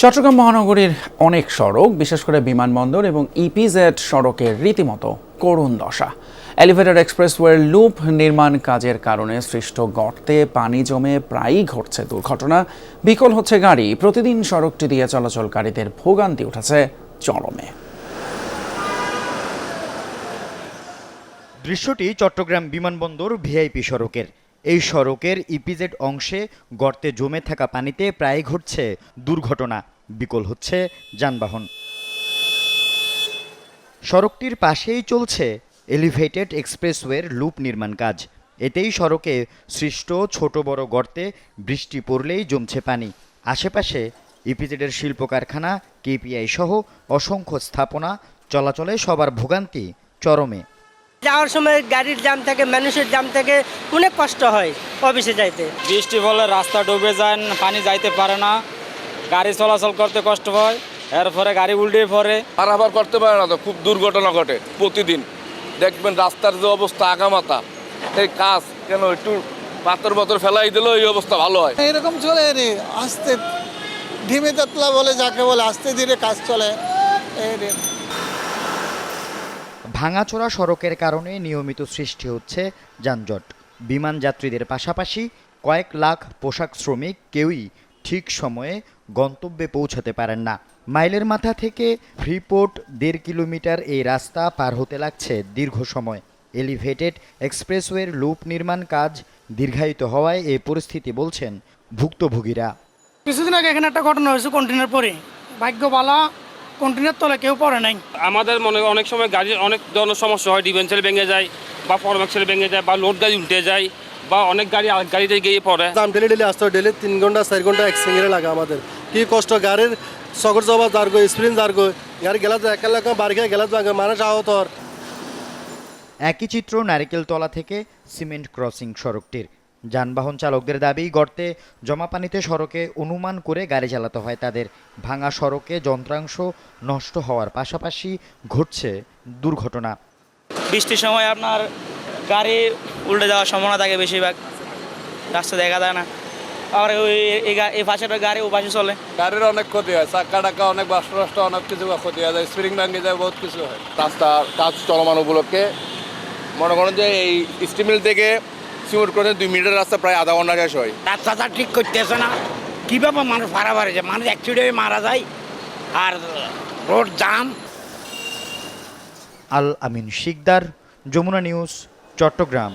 চট্টগ্রাম মহানগরীর অনেক সড়ক, বিশেষ করে বিমানবন্দর এবং ইপিজেড সড়কের রীতিমতো করুণ দশা। এলিভেটেড এক্সপ্রেসওয়ের লুপ নির্মাণ কাজের কারণে সৃষ্ট গর্তে পানি জমে প্রায়ই ঘটছে দুর্ঘটনা, বিকল হচ্ছে গাড়ি। প্রতিদিন সড়কটি দিয়ে চলাচলকারীদের ভোগান্তি উঠেছে চরমে। দৃশ্যটি চট্টগ্রাম বিমানবন্দর ভিআইপি সড়কের। এই সড়কের ইপিজেড অংশে গর্তে জমে থাকা পানিতে প্রায় ঘটছে দুর্ঘটনা, বিকল হচ্ছে যানবাহন। সড়কটির পাশেই চলছে এলিভেটেড এক্সপ্রেসওয়ের লুপ নির্মাণ কাজ। এতেই সড়কে সৃষ্ট ছোট বড় গর্তে বৃষ্টি পড়লেই জমছে পানি। আশেপাশে ইপিজেডের শিল্প কারখানা, কেপিআই সহ অসংখ্য স্থাপনা, চলাচলে সবার ভোগান্তি চরমে। যাওয়ার সময় গাড়ির জ্যাম থাকে, মানুষের জ্যাম থাকে, অনেক কষ্ট হয় অফিসে যাইতে। বৃষ্টি হলে রাস্তা ডুবে যায়, পানি যাইতে পারে না, গাড়ি চলাচল করতে কষ্ট হয়, এরপরে গাড়ি উল্টে পড়ে। পারাপার করতে পারে না, তো খুব দুর্ঘটনা ঘটে প্রতিদিন। দেখবেন রাস্তার যে অবস্থা আগামাতা, এই কাজ কেন একটু পাথর পাথর ফেলাই দিলে এই অবস্থা ভালো হয়। এরকম চলে রে, আস্তে ধিমে তাতলা বলে যাকে বলে, আস্তে ধীরে কাজ চলে। ভাঙাচোরা সড়কের কারণে নিয়মিত সৃষ্টি হচ্ছে যানজট। বিমান যাত্রীদের পাশাপাশি কয়েক লাখ পোশাক শ্রমিক কেউই ঠিক সময়ে গন্তব্যে পৌঁছাতে পারেন না। মাইলের মাথা থেকে ফ্রিপোর্ট 1.5 কিলোমিটার এই রাস্তা পার হতে লাগছে দীর্ঘ সময়। এলিভেটেড এক্সপ্রেসওয়ের লুপ নির্মাণ কাজ দীর্ঘায়িত হওয়ায় এই পরিস্থিতি বলছেন ভুক্তভোগীরা। কিছুদিন আগে এখানে একটা ঘটনা হয়েছে কন্টেনার পরে, ভাগ্যবালা কন্টেনার তলে কেউ পড়ে নাই। আমাদের মনে অনেক সময় গাড়ির অনেক ধরনের সমস্যা হয়, ডিভেন্সেল ভেঙে যায় বা ফরম্যাক্সেল ভেঙে যায় বা লোড গাড়ি উল্টে যায় বা অনেক গাড়ি আরেক গাড়িতে গিয়ে পড়ে। ডেলি আসতে হয়, ডেলি 3 ঘন্টা 4 ঘন্টা একসঙ্গে লাগে। আমাদের কি কষ্ট, গাড়ির সকর জবা যারগো স্প্রিন যারগো গাড়ি গেলা যায়, একা এলাকা বাড়ি গেলা যায়, মানুষ আহত। একই চিত্র নারিকেলতলা থেকে সিমেন্ট ক্রসিং সড়কটির। যানবাহন চালকদের দাবি, গর্তে জমা পানিতে সড়কে অনুমান করে গাড়ি চালাতে হয় তাদের। ভাঙা সড়কে যন্ত্রাংশ নষ্ট হওয়ার পাশাপাশি ঘটছে দুর্ঘটনা। বৃষ্টির সময় আপনার গাড়ি উল্টে যাওয়ার সম্ভাবনা থাকে, বেশিরভাগ রাস্তা দেখা যায় না। আর এই পাশেটা গাড়ি ও পাশে চলে, গাড়ির অনেক ক্ষতি হয়, চাক্কা টাক্কা অনেক বাস্ট অনেক কিছু ক্ষতি হয় যায়, স্প্রিং ভেঙে যায়, বহুত কিছু হয়। রাস্তা কাজ চলমান উপলক্ষে মনে করেন যে এই স্টিমিল থেকে সিমেন্ট করে 2 মিনিটের রাস্তা প্রায় আধা ঘন্টা শেষ হয়। রাস্তাটা ঠিক করতেছে না, কীভাবে মানুষ পারাপারে যায়, মানুষ অ্যাক্সিডেন্টে মারা যায় আর রোড জাম। আল আমিন শিকদার, যমুনা নিউজ, চট্টগ্রাম।